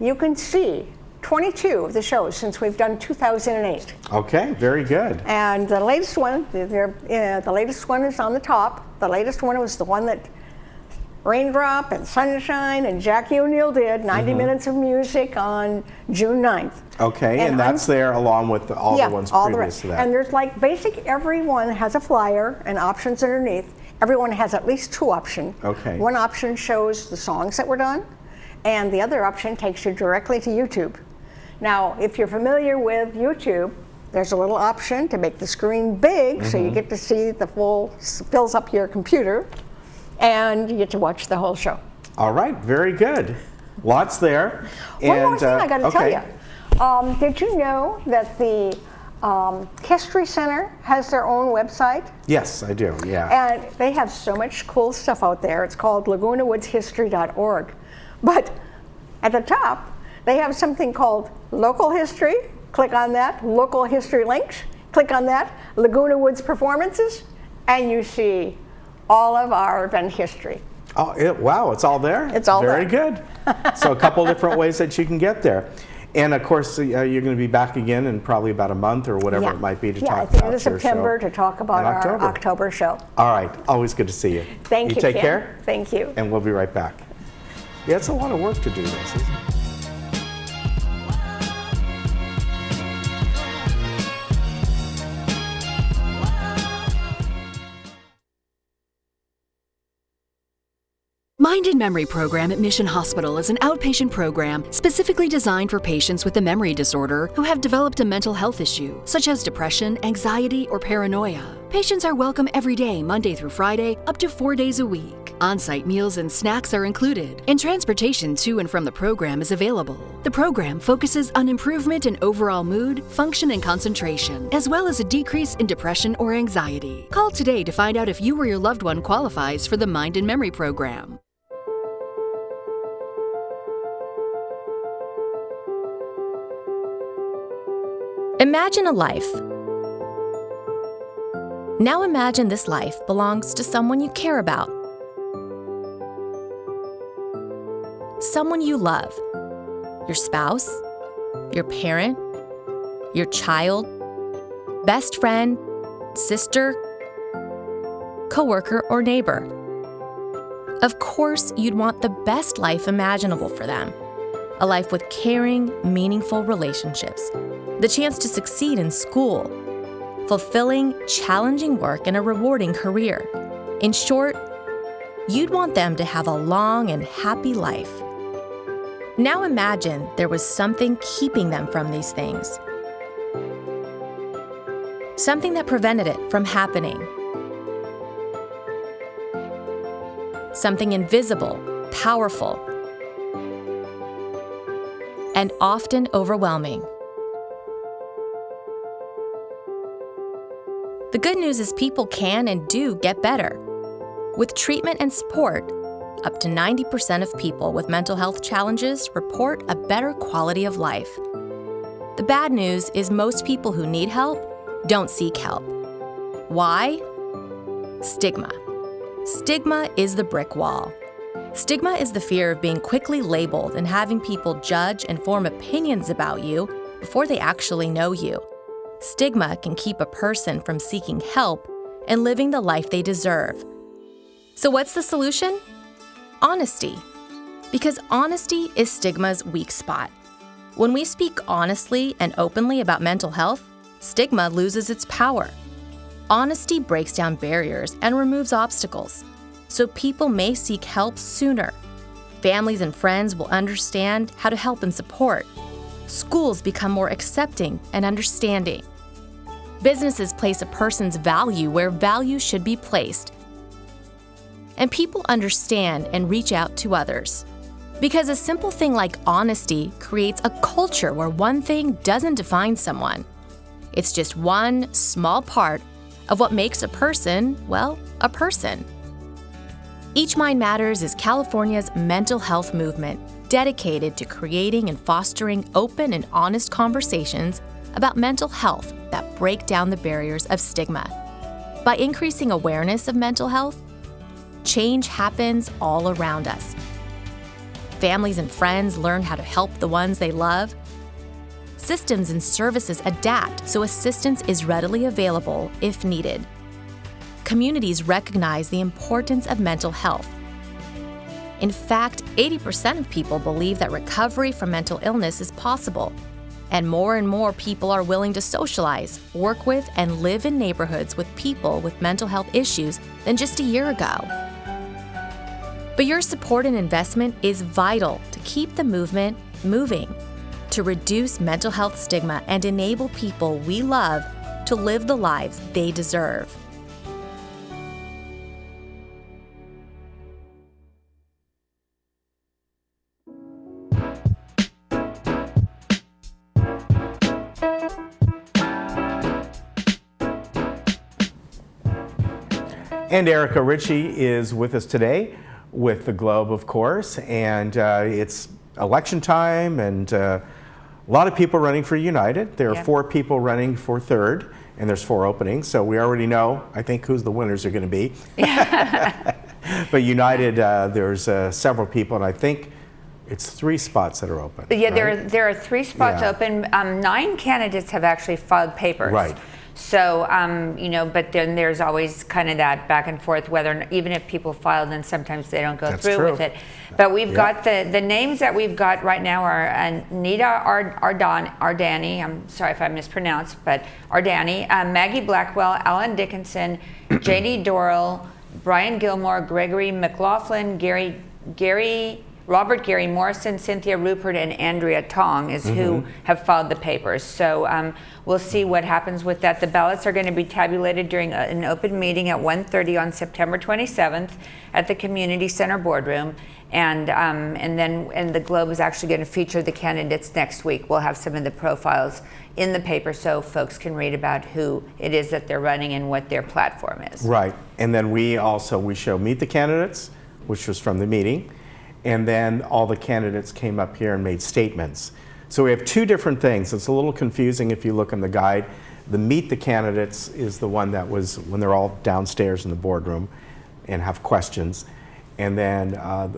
you can see 22 of the shows since we've done 2008. Okay, very good. And the latest one, the latest one is on the top. The latest one was the one that Raindrop and Sunshine and Jackie O'Neill did, 90 minutes of music on June 9th. Okay, and that's there along with all the ones previous to that. And there's like everyone has a flyer and options underneath. Everyone has at least 2 options. Okay. One option shows the songs that were done, and the other option takes you directly to YouTube. Now, if you're familiar with YouTube, there's a little option to make the screen big so you get to see the full, fills up your computer, and you get to watch the whole show. All right, very good. Lots there. One more thing I got to tell you. Did you know that the History Center has their own website? Yes, I do, yeah. And they have so much cool stuff out there. It's called LagunaWoodsHistory.org. But at the top, they have something called Local History. Click on that. Local History Links. Click on that. Laguna Woods Performances. And you see all of our event history. Oh, wow, it's all there? It's all very there. Very good. So a couple different ways that you can get there. And of course, you're going to be back again in probably about a month or whatever it might be to talk about at the end of September show. to talk about our October show. All right, always good to see you. Thank you, take Ken. care. Thank you. And we'll be right back. Yeah, it's a lot of work to do this, isn't it? Mind and Memory Program at Mission Hospital is an outpatient program specifically designed for patients with a memory disorder who have developed a mental health issue, such as depression, anxiety, or paranoia. Patients are welcome every day, Monday through Friday, up to 4 days a week. On-site meals and snacks are included, and transportation to and from the program is available. The program focuses on improvement in overall mood, function, and concentration, as well as a decrease in depression or anxiety. Call today to find out if you or your loved one qualifies for the Mind and Memory Program. Imagine a life. Now imagine this life belongs to someone you care about. someone you love, your spouse, your parent, your child, best friend, sister, coworker, or neighbor. Of course, you'd want the best life imaginable for them. A life with caring, meaningful relationships, the chance to succeed in school, fulfilling, challenging work, and a rewarding career. In short, you'd want them to have a long and happy life. Now imagine there was something keeping them from these things. Something that prevented it from happening. Something invisible, powerful, and often overwhelming. The good news is people can and do get better. With treatment and support, up to 90% of people with mental health challenges report a better quality of life. The bad news is most people who need help don't seek help. Why? Stigma. Stigma is the brick wall. Stigma is the fear of being quickly labeled and having people judge and form opinions about you before they actually know you. Stigma can keep a person from seeking help and living the life they deserve. So what's the solution? Honesty. Because honesty is stigma's weak spot. When we speak honestly and openly about mental health, stigma loses its power. Honesty breaks down barriers and removes obstacles, so people may seek help sooner. Families and friends will understand how to help and support. Schools become more accepting and understanding. Businesses place a person's value where value should be placed. And people understand and reach out to others. Because a simple thing like honesty creates a culture where one thing doesn't define someone. It's just one small part of what makes a person, well, a person. Each Mind Matters is California's mental health movement dedicated to creating and fostering open and honest conversations about mental health that break down the barriers of stigma. By increasing awareness of mental health, change happens all around us. Families and friends learn how to help the ones they love. Systems and services adapt so assistance is readily available if needed. Communities recognize the importance of mental health. In fact, 80% of people believe that recovery from mental illness is possible, and more people are willing to socialize, work with, and live in neighborhoods with people with mental health issues than just a year ago. But your support and investment is vital to keep the movement moving, to reduce mental health stigma and enable people we love to live the lives they deserve. And Erica Ritchie is with us today with the Globe, of course, and it's election time, and a lot of people running for United. There are 4 people running for third, and there's 4 openings, so we already know, I think, who's the winners are going to be. But United, there's several people, and I think it's 3 spots that are open. Yeah, right? there are 3 spots open. 9 candidates have actually filed papers. Right. So, but then there's always kind of that back and forth, whether, even if people file, then sometimes they don't go through with it. But we've got the names that we've got right now are Anita Ardani, I'm sorry if I mispronounced, but Ardani, Maggie Blackwell, Alan Dickinson, J.D. Dorrell, Brian Gilmore, Gregory McLaughlin, Robert Gary Morrison, Cynthia Rupert, and Andrea Tong is who have filed the papers. So we'll see what happens with that. The ballots are going to be tabulated during an open meeting at 1:30 on September 27th at the Community Center Boardroom. And the Globe is actually going to feature the candidates next week. We'll have some of the profiles in the paper so folks can read about who it is that they're running and what their platform is. Right. And then we show Meet the Candidates, which was from the meeting. And then all the candidates came up here and made statements. So we have 2 different things. It's a little confusing if you look in the guide. The Meet the Candidates is the one that was when they're all downstairs in the boardroom and have questions. and then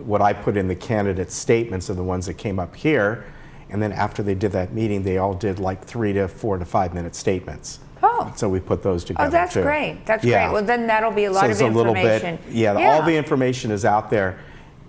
what I put in the candidate statements are the ones that came up here, and then after they did that meeting, they all did like 3 to 4 to 5 minute statements. Oh. So we put those together. Oh, that's too. great. That's Yeah. great. Well, then that'll be a lot So of it's a little information. bit, all the information is out there,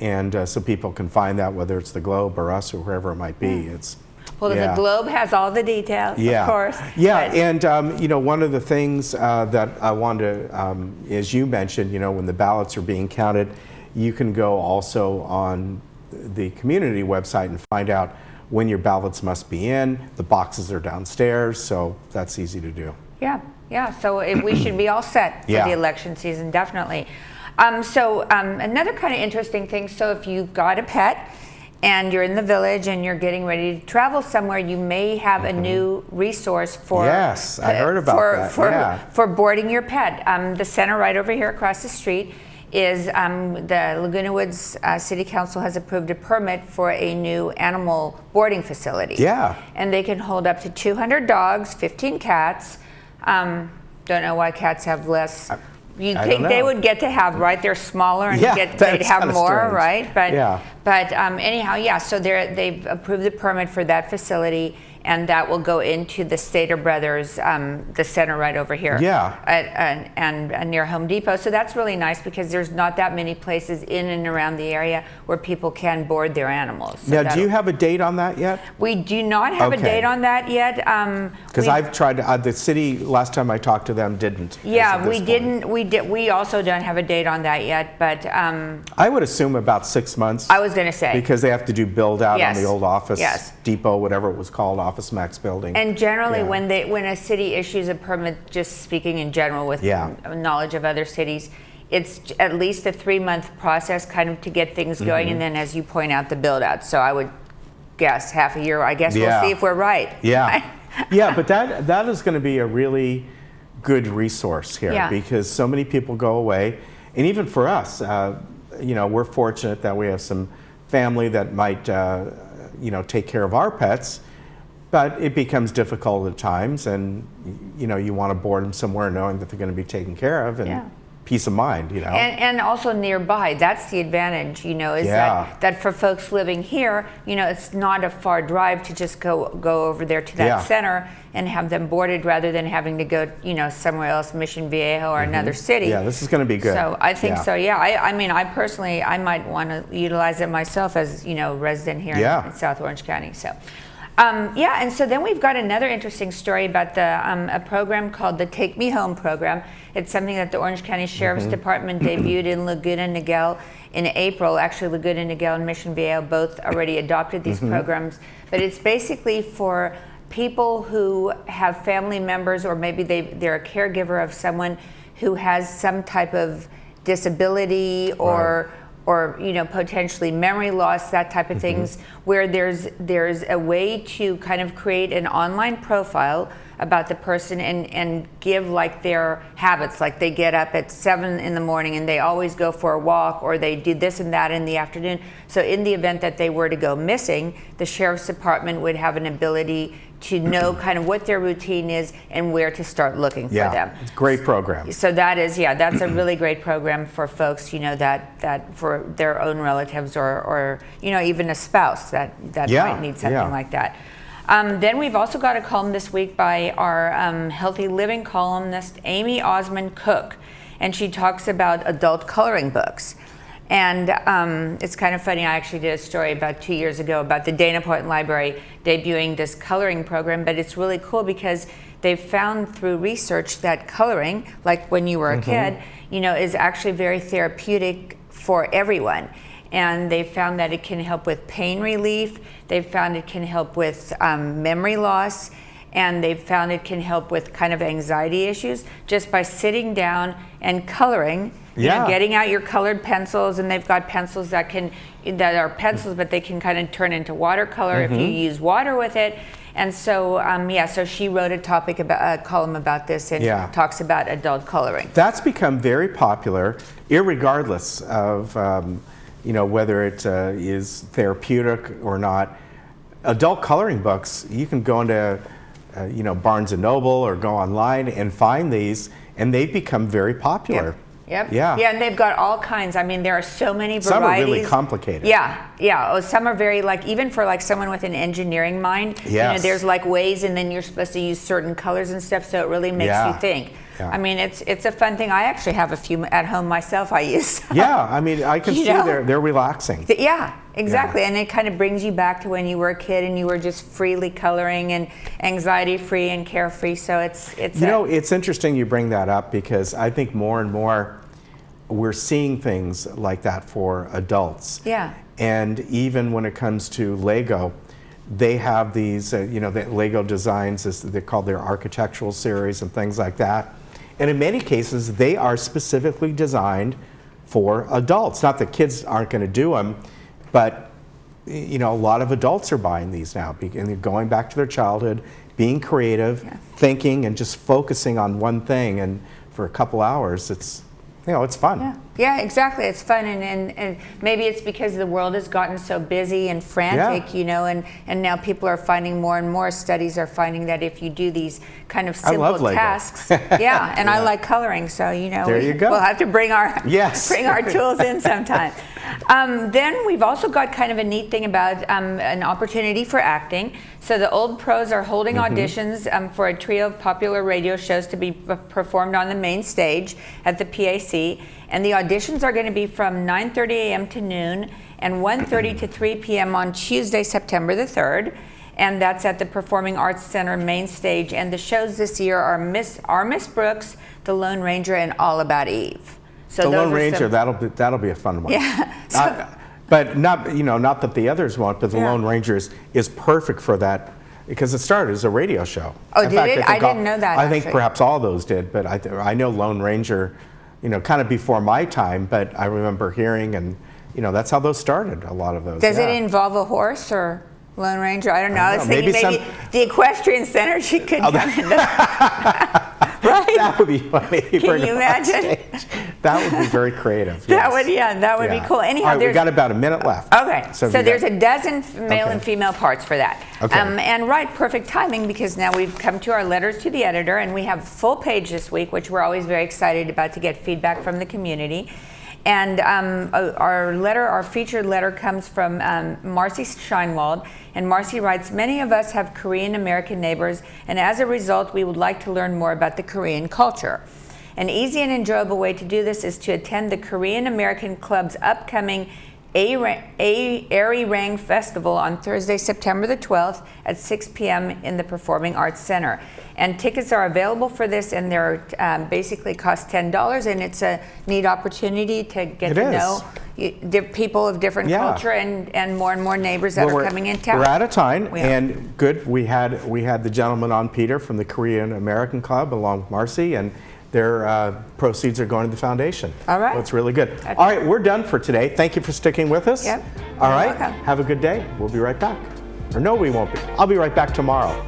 and so people can find that, whether it's the Globe or us or wherever it might be. It's Well, the Globe has all the details, of course. Yeah, but- and you know, one of the things that I wanted to, as you mentioned, you know, when the ballots are being counted, you can go also on the community website and find out when your ballots must be in. The boxes are downstairs, so that's easy to do. Yeah. So we should be all set for the election season, definitely. Another kind of interesting thing. So if you've got a pet and you're in the village and you're getting ready to travel somewhere, you may have a new resource for Yes, I heard about that. For boarding your pet. The center right over here across the street is the Laguna Woods City Council has approved a permit for a new animal boarding facility. Yeah. And they can hold up to 200 dogs, 15 cats. Don't know why cats have less. You'd think they would get to have, right? They're smaller and they'd have more, right? But anyhow, so they've approved the permit for that facility, and that will go into the Stater Brothers, the center right over here. And near Home Depot. So that's really nice because there's not that many places in and around the area where people can board their animals. So now, do you have a date on that yet? We do not have a date on that yet. Because I've tried to, the city, last time I talked to them, didn't. Yeah, we didn't. We also don't have a date on that yet, but I would assume about 6 months. I was going to say. Because they have to do build out on the old office depot, whatever it was called, Office Max building. And generally, when a city issues a permit, just speaking in general with knowledge of other cities, it's at least a 3-month process kind of to get things going, and then, as you point out, the build out. So I would guess half a year. I guess we'll see if we're right. But that is going to be a really good resource here because so many people go away, and even for us, you know, we're fortunate that we have some family that might you know, take care of our pets, but it becomes difficult at times, and you know, you want to board them somewhere knowing that they're going to be taken care of, and peace of mind, you know. And also nearby. That's the advantage, you know, is that for folks living here, you know, it's not a far drive to just go over there to that center and have them boarded rather than having to go, you know, somewhere else, Mission Viejo or another city. Yeah, this is going to be good. So I think so, I mean, I personally, I might want to utilize it myself as, you know, resident here in South Orange County. So. And so then we've got another interesting story about a program called the Take Me Home program. It's something that the Orange County Sheriff's Department debuted in Laguna Niguel in April. Actually, Laguna Niguel and Mission Viejo both already adopted these programs. But it's basically for people who have family members, or maybe they're a caregiver of someone who has some type of disability or you know, potentially memory loss, that type of things, where there's a way to kind of create an online profile about the person and give like their habits, like they get up at 7 in the morning and they always go for a walk, or they do this and that in the afternoon. So in the event that they were to go missing, the Sheriff's Department would have an ability to know kind of what their routine is and where to start looking for them. It's a great program. So that is, that's a really great program for folks, you know, that for their own relatives or you know, even a spouse that might need something like that. Then we've also got a column this week by our healthy living columnist, Amy Osmond Cook, and she talks about adult coloring books. And it's kind of funny, I actually did a story about 2 years ago about the Dana Point Library debuting this coloring program, but it's really cool because they've found through research that coloring, like when you were a kid, you know, is actually very therapeutic for everyone. And they found that it can help with pain relief, they've found it can help with memory loss, and they've found it can help with kind of anxiety issues just by sitting down and coloring. You know, getting out your colored pencils, and they've got pencils that are pencils, but they can kind of turn into watercolor if you use water with it. And so, so she wrote a column about this and talks about adult coloring. That's become very popular, irregardless of you know, whether it is therapeutic or not. Adult coloring books, you can go into you know, Barnes & Noble or go online and find these, and they've become very popular. Yep. Yeah. Yeah, and they've got all kinds. I mean, there are so many varieties. Some are really complicated. Yeah, yeah. Oh, some are very, like, even for like someone with an engineering mind, Yes. you know, there's like ways, and then you're supposed to use certain colors and stuff, so it really makes you think. Yeah. I mean, it's a fun thing. I actually have a few at home myself I use. Yeah, I mean, I can You see know? they're relaxing. Yeah, exactly. And it kind of brings you back to when you were a kid and you were just freely coloring and anxiety-free and carefree. So it's You know, it's interesting you bring that up, because I think more and more we're seeing things like that for adults. Yeah. And even when it comes to Lego, they have these, you know, the Lego designs, they're called their architectural series and things like that. And in many cases, they are specifically designed for adults. Not that kids aren't going to do them, but you know, a lot of adults are buying these now, and they're going back to their childhood, being creative, thinking, and just focusing on one thing. And for a couple hours, it's, you know, it's fun. Yeah. Yeah, exactly. It's fun, and maybe it's because the world has gotten so busy and frantic, you know, and now people are finding more and more studies are finding that if you do these kind of simple tasks, and I like coloring, so you know, there you go. We'll have to bring our bring our tools in sometime. Then we've also got kind of a neat thing about an opportunity for acting. So the Old Pros are holding auditions for a trio of popular radio shows to be performed on the main stage at the PAC. And the auditions are going to be from 9:30 a.m. to noon and 1:30 to 3 p.m. on Tuesday, September the 3rd. And that's at the Performing Arts Center main stage. And the shows this year are Miss Brooks, The Lone Ranger, and All About Eve. So the Lone Ranger, that'll be a fun one. Yeah. But not, you know, not that the others won't, but the Lone Ranger is perfect for that, because it started as a radio show. Oh, In did fact, it? I didn't know that. I think actually. perhaps all those did, but I know Lone Ranger, you know, kind of before my time, but I remember hearing, and you know, that's how those started, a lot of those. Does it involve a horse or Lone Ranger? I don't know. I was thinking maybe the equestrian center she could come into. Right? That would be funny. Can you imagine? That would be very creative. That would be cool. Anyhow, all right, we've got about a minute left. Okay, so there's a dozen male and female parts for that. Okay. And perfect timing, because now we've come to our letters to the editor, and we have a full page this week, which we're always very excited about to get feedback from the community. And our featured letter comes from Marcy Scheinwald. And Marcy writes, many of us have Korean American neighbors, and as a result, we would like to learn more about the Korean culture. An easy and enjoyable way to do this is to attend the Korean American Club's upcoming Arirang Festival on Thursday, September the 12th at 6 p.m. in the Performing Arts Center. And tickets are available for this, and they're basically cost $10, and it's a neat opportunity to get to know people of different culture and more neighbors that are coming in town. We're out of time, and good. We had the gentleman on, Peter, from the Korean American Club, along with Marcy, and their proceeds are going to the foundation. All right. So it's really good. All right, we're done for today. Thank you for sticking with us. Yep. All right. Have a good day. We'll be right back. Or no, we won't be. I'll be right back tomorrow.